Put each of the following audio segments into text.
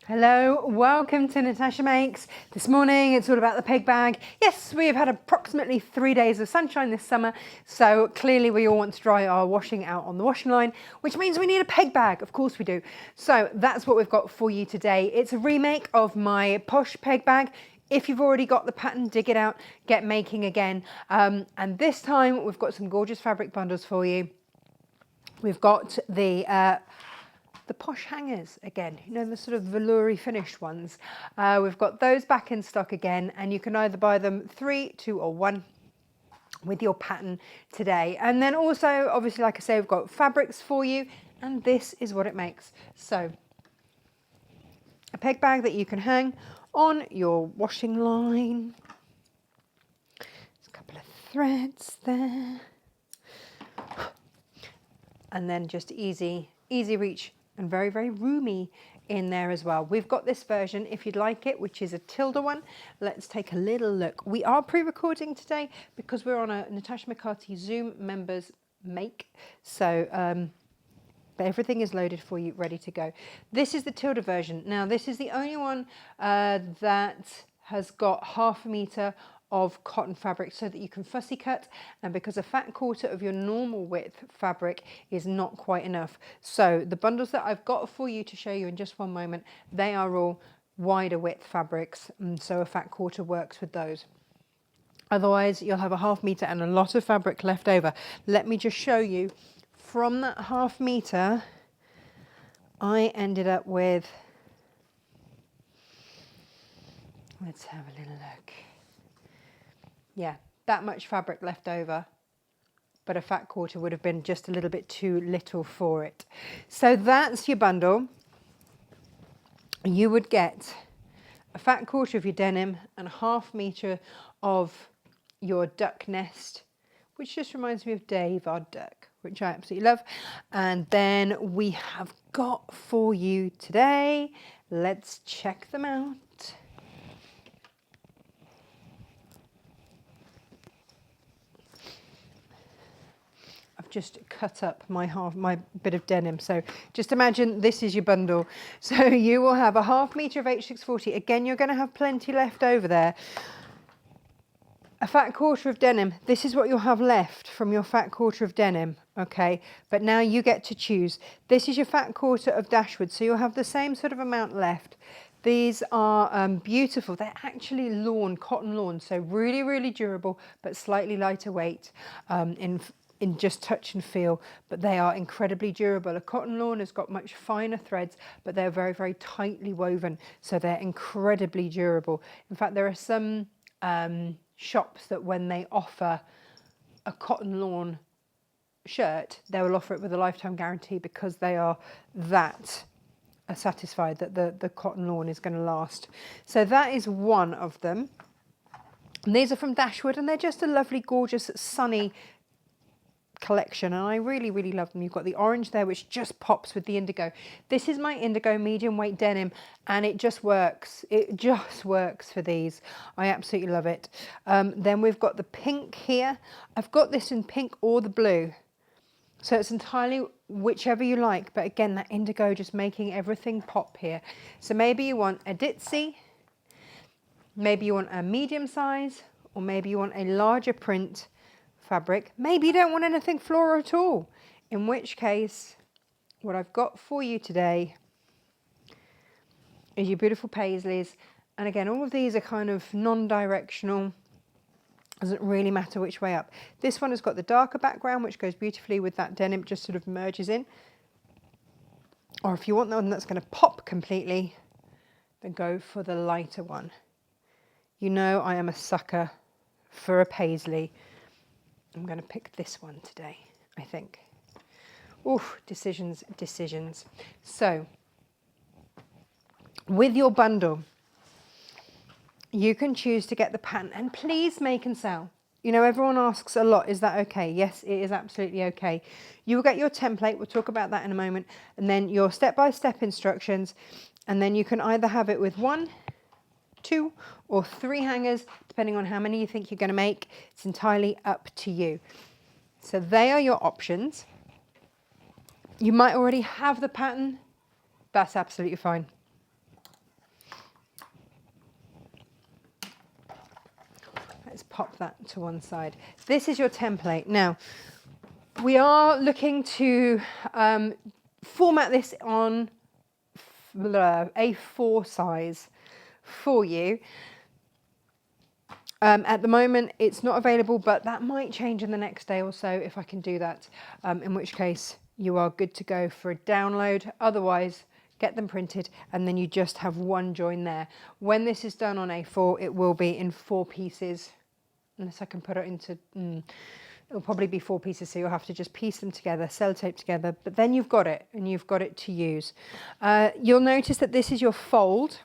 Hello, welcome to Natasha Makes. This morning it's all about the peg bag. Yes, we've had approximately 3 days of sunshine this summer, so clearly we all want to dry our washing out on the washing line, which means we need a peg bag. Of course we do. So that's what we've got for you today. It's a remake of my Posh Peg Bag. If you've already got the pattern, dig it out, get making again. And this time we've got some gorgeous fabric bundles for you. We've got the posh hangers again, you know, the sort of velour-y finished ones. We've got those back in stock again, and you can either buy them 3, 2 or 1 with your pattern today. And then also, obviously, like I say, we've got fabrics for you, and this is what it makes. So a peg bag that you can hang on your washing line. There's a couple of threads there. And then just easy reach and very, very roomy in there as well. We've got this version, if you'd like it, which is a tilde one. Let's take a little look. We are pre-recording today because we're on a Natasha Makes Zoom members make. So but everything is loaded for you, ready to go. This is the tilde version. Now, this is the only one that has got 1/2 meter of cotton fabric so that you can fussy cut, and because a fat quarter of your normal width fabric is not quite enough. So the bundles that I've got for you to show you in just one moment, they are all wider width fabrics, and so a fat quarter works with those. Otherwise you'll have a 1/2 meter and a lot of fabric left over. Let me just show you from that 1/2 meter. I ended up with, let's have a little look. Yeah, that much fabric left over, but a fat quarter would have been just a little bit too little for it. So that's your bundle. You would get a fat quarter of your denim and a 1/2 meter of your duck nest, which just reminds me of Dave, our duck, which I absolutely love. And then we have got for you today, let's check them out. Just cut up my bit of denim, so just imagine this is your bundle. So you will have a 1/2 meter of H640. Again, you're going to have plenty left over there. A fat quarter of denim. This is what you'll have left from your fat quarter of denim, okay? But now you get to choose. This is your fat quarter of dashwood, so you'll have the same sort of amount left. These are beautiful. They're actually lawn, cotton lawn, so really, really durable, but slightly lighter weight in just touch and feel, but they are incredibly durable. A cotton lawn has got much finer threads, but they're very, very tightly woven, so they're incredibly durable. In fact, there are some shops that when they offer a cotton lawn shirt, they will offer it with a lifetime guarantee because they are that satisfied that the cotton lawn is going to last. So that is one of them. And these are from Dashwood, and they're just a lovely, gorgeous, sunny collection, and I really, really love them. You've got the orange there, which just pops with the indigo. This is my indigo medium weight denim, and it just works. It just works for these. I absolutely love it. Then we've got the pink here. I've got this in pink or the blue, so it's entirely whichever you like, but again, that indigo just making everything pop here. So maybe you want a ditzy, maybe you want a medium size, or maybe you want a larger print fabric. Maybe you don't want anything floral at all, in which case what I've got for you today is your beautiful paisleys. And again, all of these are kind of non-directional, doesn't really matter which way up. This one has got the darker background, which goes beautifully with that denim, just sort of merges in. Or if you want the one that's going to pop completely, then go for the lighter one. You know I am a sucker for a paisley. I'm going to pick this one today, I think. Oof, decisions. So, with your bundle, you can choose to get the pattern, and please make and sell. You know, everyone asks a lot, is that okay? Yes, it is absolutely okay. You will get your template, we'll talk about that in a moment, and then your step-by-step instructions, and then you can either have it with 1, 2 or 3 hangers, depending on how many you think you're going to make. It's entirely up to you. So they are your options. You might already have the pattern. That's absolutely fine. let's pop that to one side. This is your template. Now, we are looking to format this on A4 size for you. At the moment, it's not available, but that might change in the next day or so if I can do that, in which case you are good to go for a download. Otherwise, get them printed and then you just have one join there. When this is done on A4, it will be in 4 pieces, unless I can put it into, it'll probably be 4 pieces, so you'll have to just piece them together, sellotape together, but then you've got it and you've got it to use. You'll notice that this is your fold.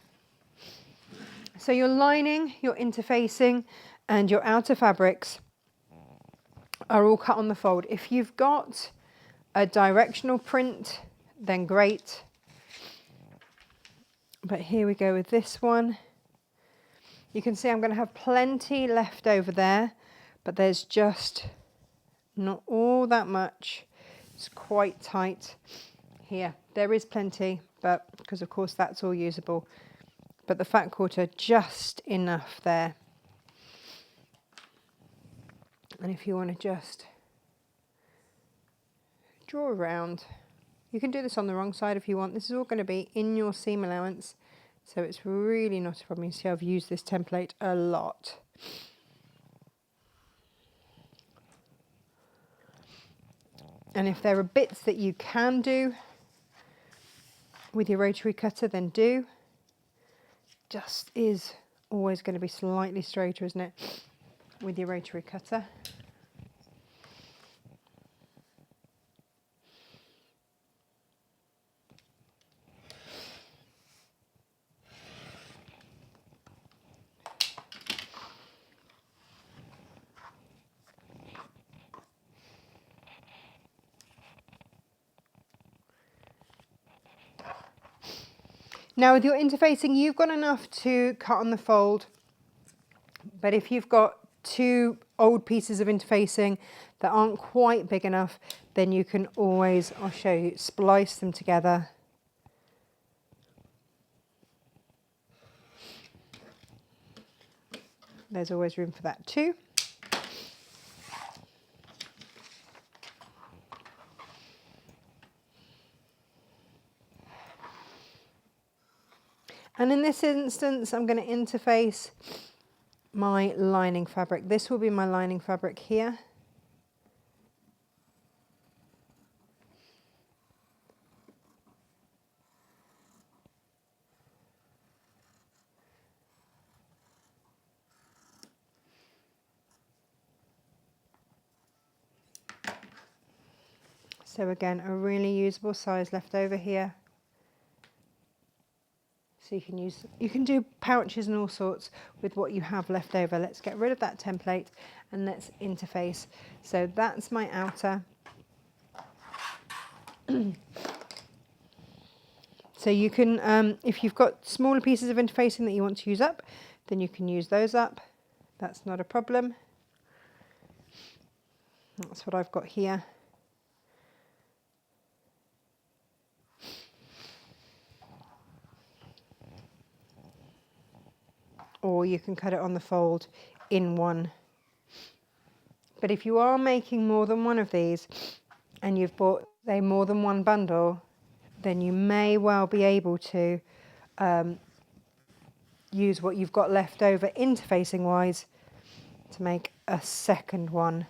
So your lining, your interfacing and your outer fabrics are all cut on the fold. If you've got a directional print, then great. But here we go with this one. You can see I'm going to have plenty left over there, but there's just not all that much. It's quite tight here. There is plenty, but because of course that's all usable. But the fat quarter, just enough there. And if you want to just draw around, you can do this on the wrong side if you want. This is all going to be in your seam allowance, so it's really not a problem. You see I've used this template a lot. And if there are bits that you can do with your rotary cutter, then do. Just is always going to be slightly straighter, isn't it, with your rotary cutter. Now with your interfacing, you've got enough to cut on the fold, but if you've got 2 old pieces of interfacing that aren't quite big enough, then you can always, I'll show you, splice them together. There's always room for that too. And in this instance, I'm going to interface my lining fabric. This will be my lining fabric here. So again, a really usable size left over here. So you can do pouches and all sorts with what you have left over. Let's get rid of that template and let's interface. So that's my outer. So you can, if you've got smaller pieces of interfacing that you want to use up, then you can use those up. That's not a problem. That's what I've got here. Or you can cut it on the fold in one. But if you are making more than one of these and you've bought more than one bundle, then you may well be able to use what you've got left over interfacing wise to make a second one.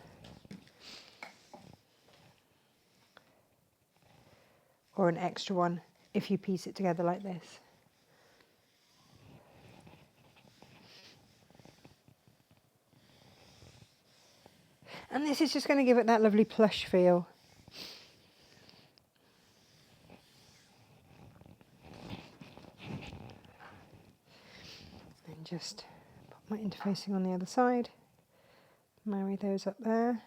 Or an extra one if you piece it together like this. And this is just going to give it that lovely plush feel. And just put my interfacing on the other side. Marry those up there.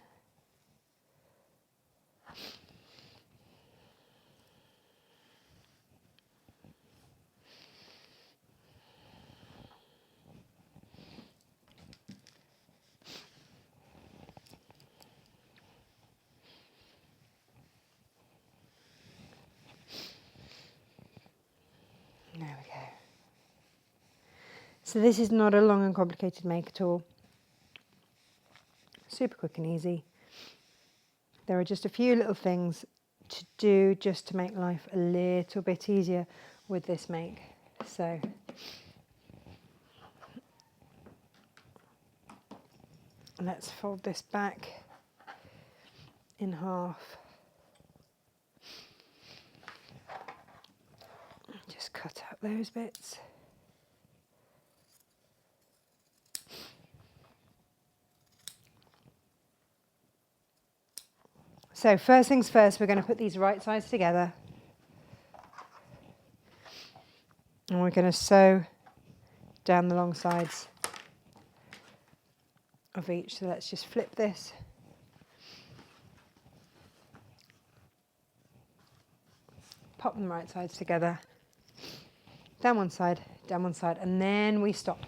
There we go. So this is not a long and complicated make at all. super quick and easy. There are just a few little things to do just to make life a little bit easier with this make. So let's fold this back in half. Just cut out those bits. So first things first, we're going to put these right sides together. And we're going to sew down the long sides of each. So let's just flip this. Pop them right sides together. Down one side, and then we stop.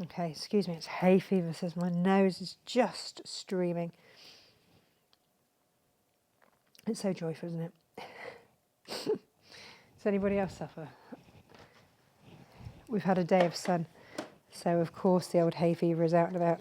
Okay, excuse me, it's hay fever, says my nose is just streaming. It's so joyful, isn't it? Does anybody else suffer? We've had a day of sun, so of course the old hay fever is out and about.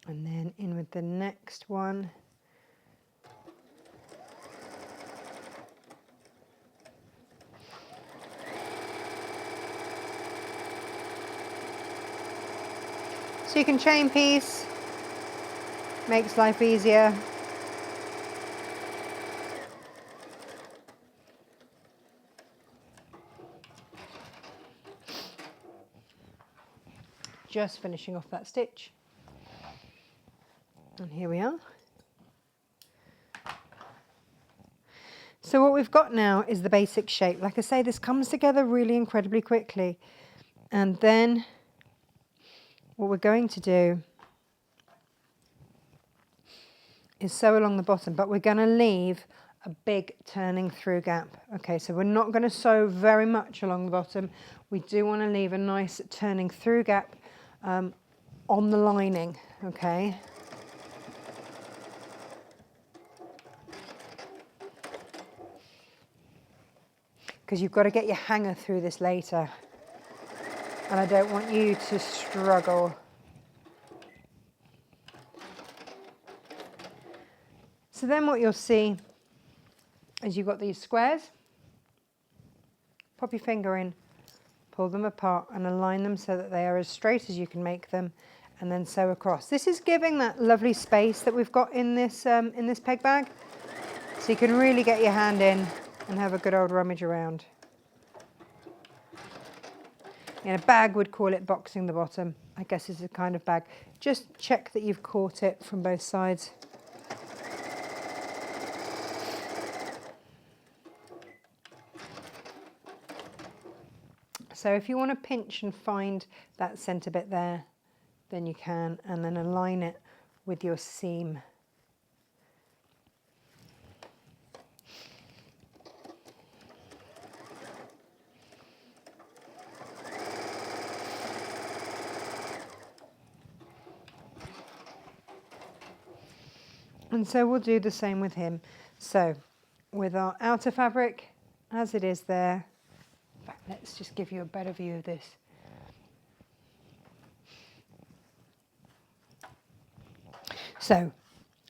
And then in with the next one. So you can chain piece, makes life easier. Just finishing off that stitch. And here we are. So what we've got now is the basic shape. Like I say, this comes together really incredibly quickly. And then what we're going to do is sew along the bottom, but we're going to leave a big turning through gap. Okay, so we're not going to sew very much along the bottom. We do want to leave a nice turning through gap on the lining, okay? Because you've got to get your hanger through this later. And I don't want you to struggle. So then what you'll see is you've got these squares. Pop your finger in, pull them apart and align them so that they are as straight as you can make them, and then sew across. This is giving that lovely space that we've got in this peg bag. So you can really get your hand in and have a good old rummage around. In a bag would call it boxing the bottom. I guess it's a kind of bag. Just check that you've caught it from both sides. So if you want to pinch and find that centre bit there, then you can, and then align it with your seam. And so we'll do the same with him. So with our outer fabric, as it is there, in fact, let's just give you a better view of this. So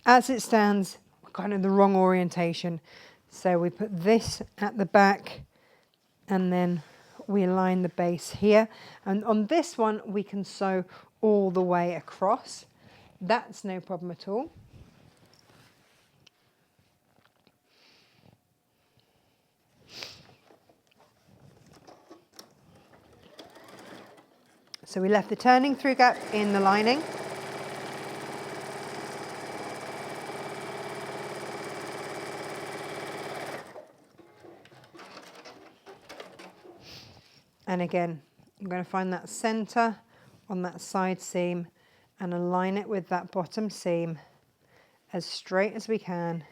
as it stands, we're kind of the wrong orientation. So we put this at the back and then we align the base here. And on this one, we can sew all the way across. That's no problem at all. So we left the turning through gap in the lining. And again, I'm going to find that centre on that side seam and align it with that bottom seam as straight as we can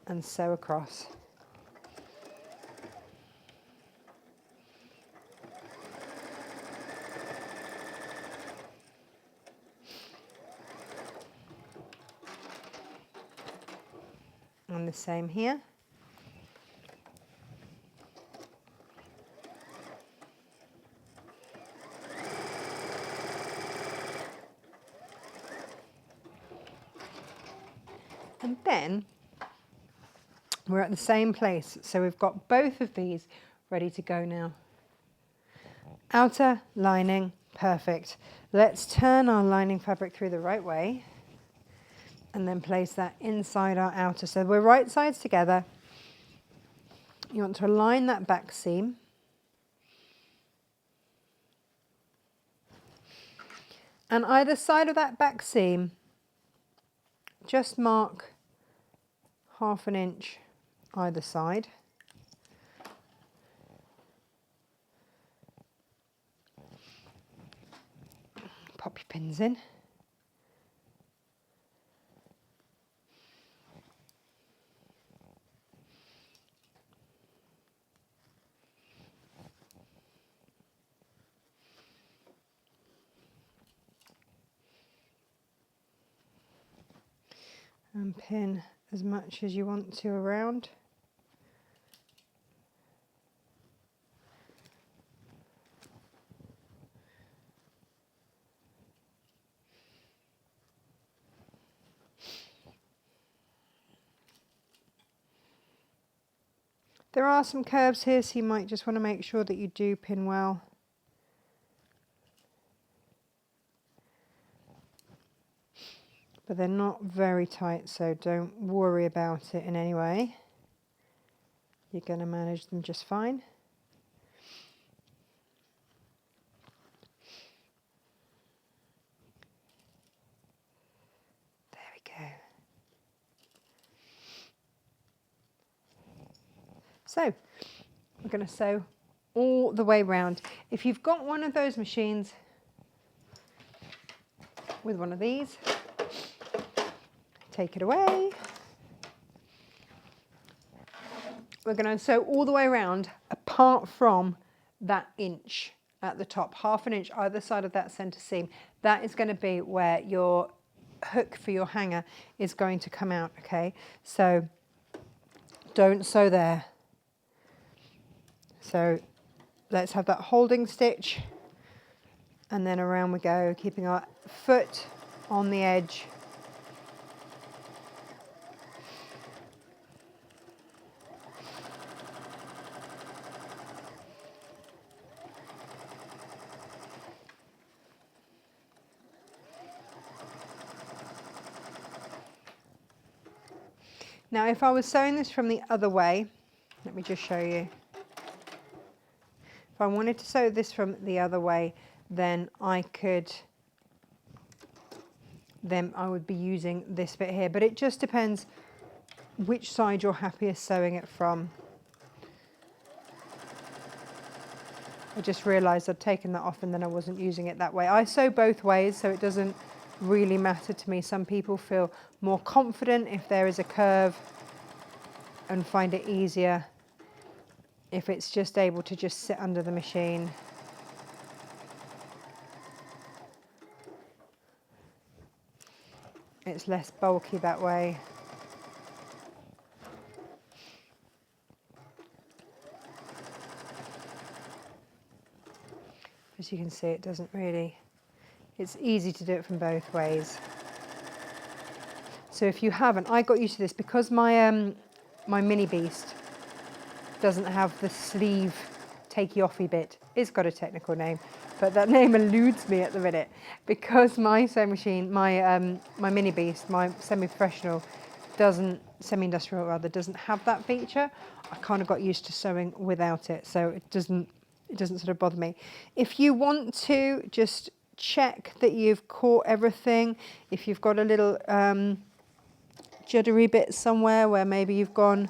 and sew across. And the same here. And then we're at the same place. So we've got both of these ready to go now. Outer lining, perfect. Let's turn our lining fabric through the right way and then place that inside our outer. So we're right sides together. You want to align that back seam. And either side of that back seam, just mark 1/2 inch either side. Pop your pins in. And pin as much as you want to around. There are some curves here, so you might just want to make sure that you do pin well. But they're not very tight, so don't worry about it in any way. You're going to manage them just fine. There we go. So we're going to sew all the way round. If you've got one of those machines with one of these, take it away. We're going to sew all the way around apart from that inch at the top, 1/2 inch either side of that center seam. That is going to be where your hook for your hanger is going to come out, okay? So don't sew there. So let's have that holding stitch and then around we go, keeping our foot on the edge. Now, if I was sewing this from the other way, let me just show you. If I wanted to sew this from the other way, then I would be using this bit here. But it just depends which side you're happiest sewing it from. I just realised I'd taken that off and then I wasn't using it that way. I sew both ways, so it doesn't really matter to me. Some people feel more confident if there is a curve and find it easier if it's just able to just sit under the machine. It's less bulky that way. As you can see, it doesn't really, it's easy to do it from both ways. So if you haven't, I got used to this because my my mini beast doesn't have the sleeve takey-offy bit. It's got a technical name, but that name eludes me at the minute because my sewing machine, my mini beast, my semi-professional, semi-industrial rather, doesn't have that feature. I kind of got used to sewing without it, so it doesn't sort of bother me. If you want to just check that you've caught everything, if you've got a little juddery bit somewhere where maybe you've gone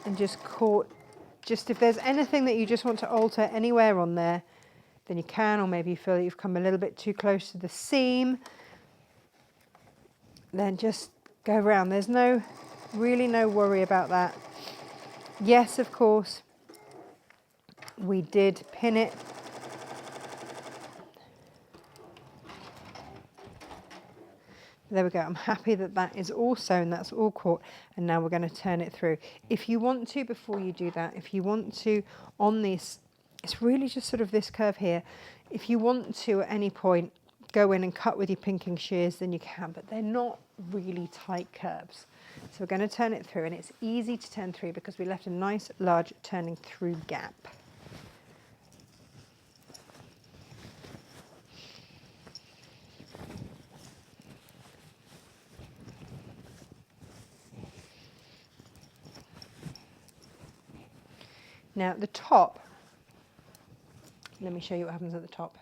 and just caught, just if there's anything that you just want to alter anywhere on there, then you can, or maybe you feel that you've come a little bit too close to the seam, then just go around. There's really no worry about that. Yes, of course, we did pin it. There we go. I'm happy that that is all sewn, that's all caught, and now we're going to turn it through. If you want to, before you do that, if you want to, on this, it's really just sort of this curve here. If you want to, at any point, go in and cut with your pinking shears, then you can, but they're not really tight curves. So we're going to turn it through, and it's easy to turn through because we left a nice, large turning through gap. Now at the top, let me show you what happens at the top.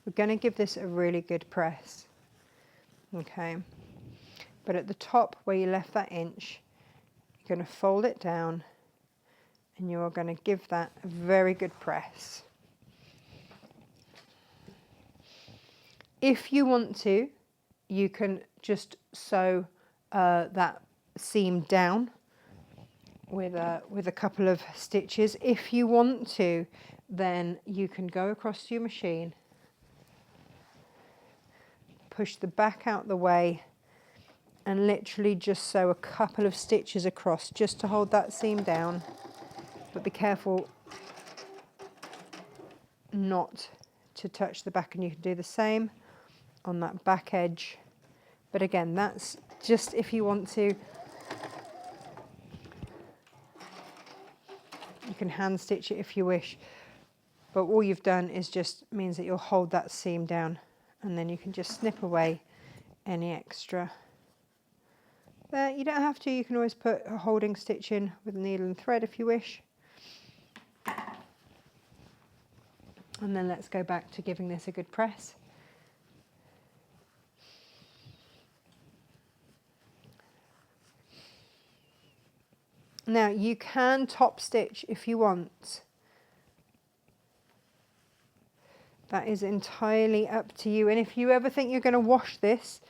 We're going to give this a really good press, okay? But at the top where you left that inch, you're going to fold it down and you're going to give that a very good press. If you want to, you can just sew that seam down with a couple of stitches. If you want to, then you can go across to your machine, push the back out the way, and literally just sew a couple of stitches across just to hold that seam down. But be careful not to touch the back, and you can do the same on that back edge. But again, that's just if you want to. You can hand stitch it if you wish, but all you've done is just means that you'll hold that seam down, and then you can just snip away any extra. There, you don't have to, you can always put a holding stitch in with a needle and thread if you wish. And then let's go back to giving this a good press. Now you can top stitch if you want. That is entirely up to you. And if you ever think you're going to wash this,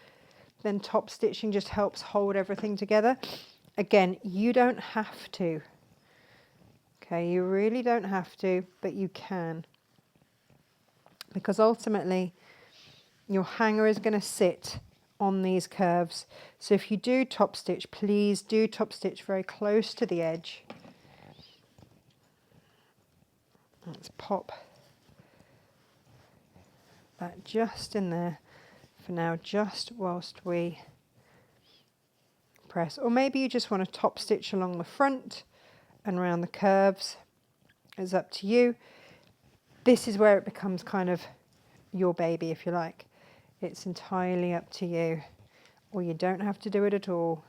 then top stitching just helps hold everything together. Again, you don't have to. Okay, you really don't have to, but you can. Because ultimately, your hanger is going to sit on these curves. So if you do top stitch, please do top stitch very close to the edge. Let's pop that just in there for now, just whilst we press. Or maybe you just want to top stitch along the front and around the curves. It's up to you. This is where it becomes kind of your baby, if you like. It's entirely up to you, or you don't have to do it at all.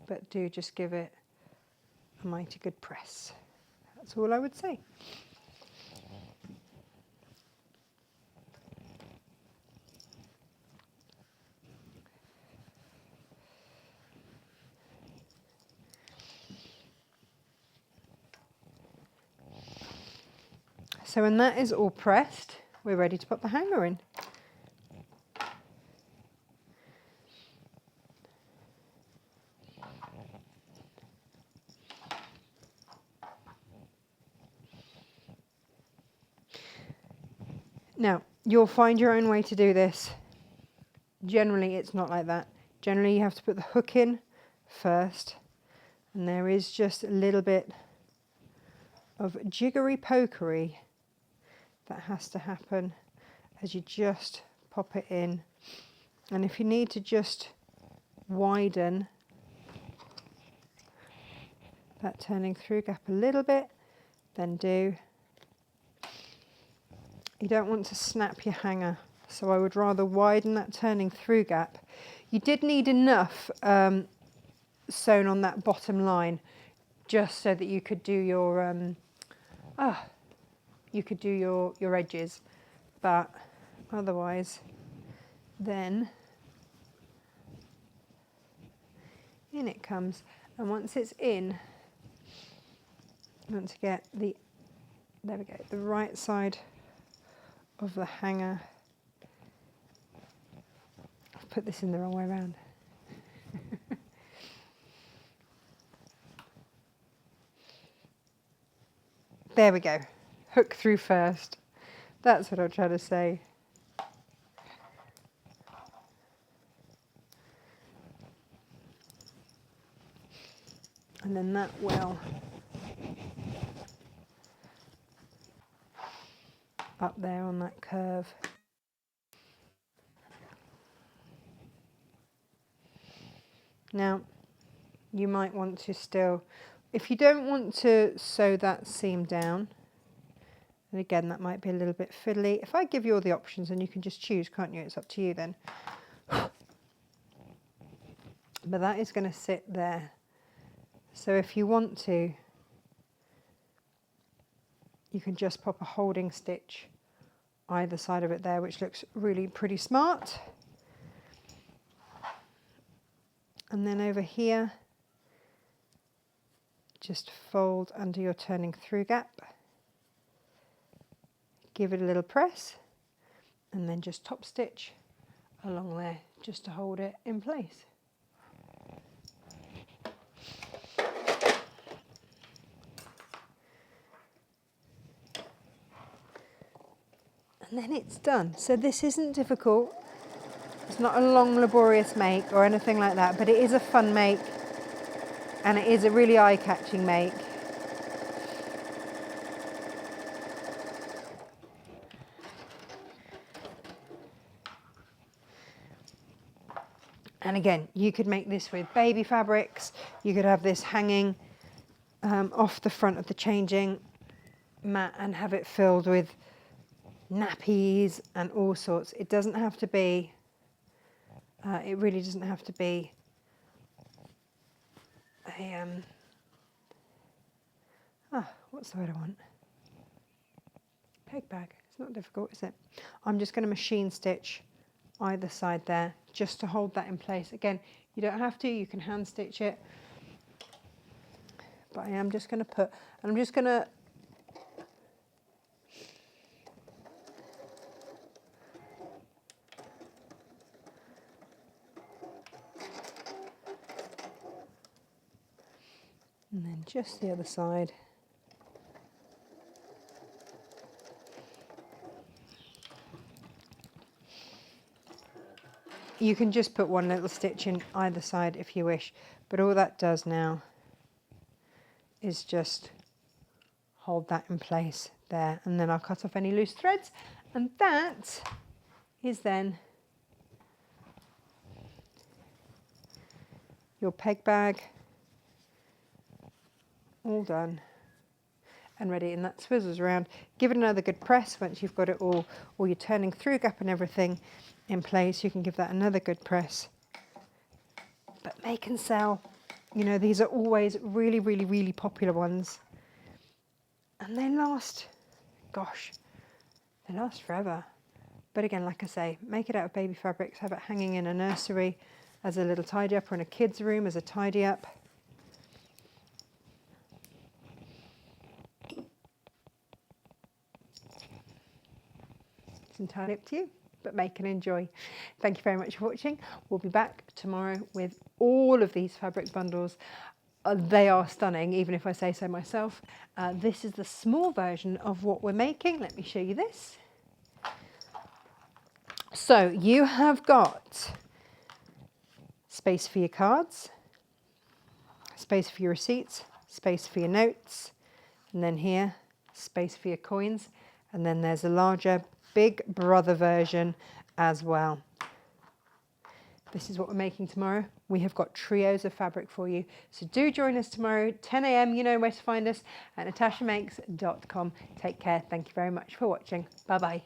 But do just give it a mighty good press. That's all I would say. So when that is all pressed, we're ready to put the hanger in. Now, you'll find your own way to do this. Generally, it's not like that. Generally, you have to put the hook in first, and there is just a little bit of jiggery-pokery that has to happen as you just pop it in. And if you need to just widen that turning through gap a little bit, then do. You don't want to snap your hanger, so I would rather widen that turning through gap. You did need enough sewn on that bottom line just so that you could do your your edges, but otherwise then in it comes. And once it's in, you want to get the, there we go, the right side of the hanger. I've put this in the wrong way around. There we go. hook through first. That's what I'm trying to say. And then that will up there on that curve. Now, you might want to still, if you don't want to sew that seam down, and again, that might be a little bit fiddly. If I give you all the options, and you can just choose, can't you? It's up to you then. But that is going to sit there. So if you want to, you can just pop a holding stitch either side of it there, which looks really pretty smart. And then over here, just fold under your turning through gap. Give it a little press, and then just top stitch along there just to hold it in place. And then it's done. So this isn't difficult. It's not a long, laborious make or anything like that, but it is a fun make, and it is a really eye-catching make. And again, you could make this with baby fabrics. You could have this hanging off the front of the changing mat and have it filled with nappies and all sorts. It doesn't have to be, it really doesn't have to be a, what's the word I want? Peg bag. It's not difficult, is it? I'm just going to machine stitch either side there just to hold that in place. Again, you don't have to, you can hand stitch it, but I am just going to put, and I'm just going to and then just the other side. You can just put one little stitch in either side if you wish, but all that does now is just hold that in place there, and then I'll cut off any loose threads, and that is then your peg bag all done and ready, and that swizzles around. Give it another good press once you've got it all your turning through gap and everything in place. You can give that another good press. But make and sell, you know, these are always really, really, really popular ones, and they last, gosh, they last forever. But again, like I say, make it out of baby fabrics, have it hanging in a nursery as a little tidy up, or in a kid's room as a tidy up. It's entirely up to you, but make and enjoy. Thank you very much for watching. We'll be back tomorrow with all of these fabric bundles. They are stunning, even if I say so myself. This is the small version of what we're making. Let me show you this. So you have got space for your cards, space for your receipts, space for your notes, and then here, space for your coins. And then there's a larger Big Brother version as well. This is what we're making tomorrow. We have got trios of fabric for you. So do join us tomorrow, 10 a.m. You know where to find us at natashamakes.com. Take care. Thank you very much for watching. Bye-bye.